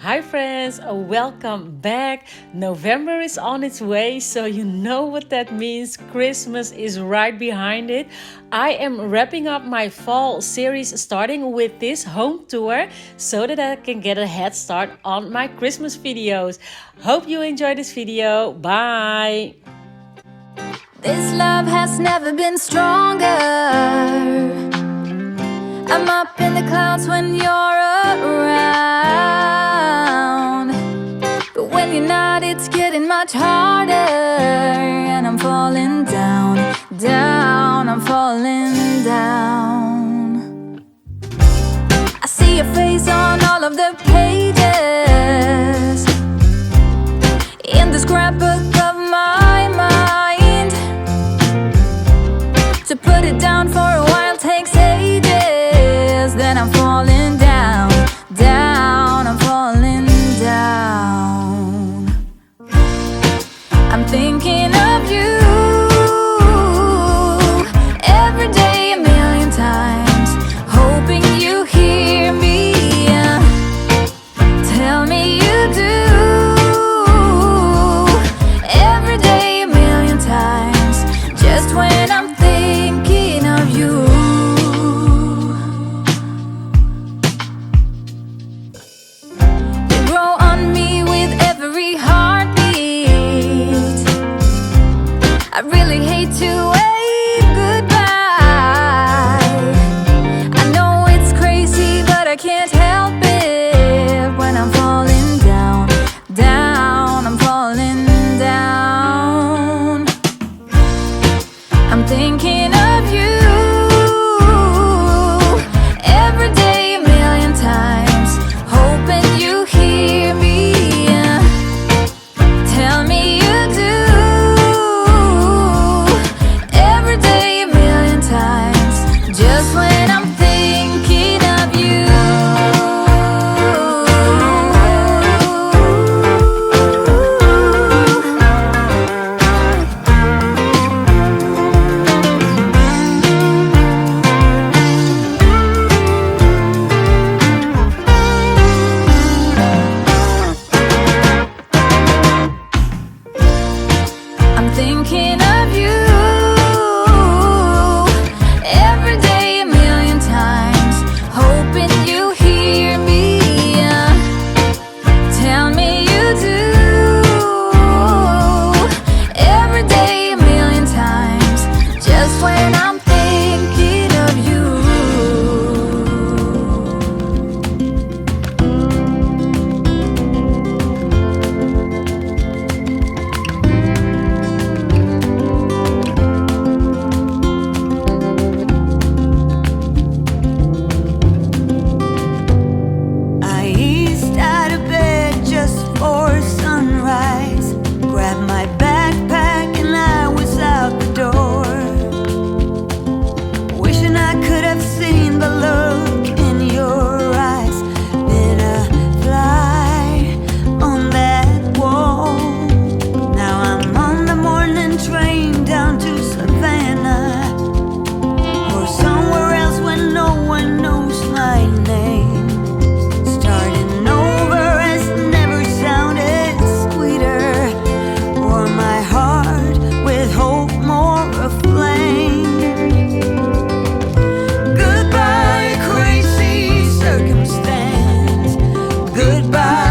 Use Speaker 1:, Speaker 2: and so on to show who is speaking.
Speaker 1: Hi friends, welcome back. November is on its way, so you know what that means. Christmas is right behind it. I am wrapping up my fall series starting with this home tour so that I can get a head start on my Christmas videos. Hope you enjoy this video. Bye!
Speaker 2: This love has never been stronger. I'm up in the clouds when you're around, but when you're not, it's getting much harder. And I'm falling down, down, I'm falling down. I see your face on all of the pages in the scrapbook of my mind. To put it down for a while takes ages. Then I'm falling down, down, I'm falling down. I'm thinking of you every day, a million times, hoping you hear me. Tell me you do. Every day, a million times, just when I'm thinking of you. You grow on me with every heartbeat. I really hate to wave goodbye. I know it's crazy, but I can't help it. When I'm falling down, down, I'm falling down. I'm thinking of you every day, a million times, hoping you hear me. Tell me you do. Every day, a million times, just when I'm thinking of you. I'm thinking of you every day, a million times, hoping you hear me. Tell me you do. Every day, a million times, just when I'm thinking of you.
Speaker 3: I eased out of bed just for sunrise, grabbed my backpack and I was out the door, wishing I could have seen the look in your eyes. Been a fly on that wall. Now I'm on the morning train down to Savannah, or somewhere else where no one knows my name. Starting over has never sounded sweeter, or my heart with hope more aflame. Goodbye, crazy circumstance. Goodbye.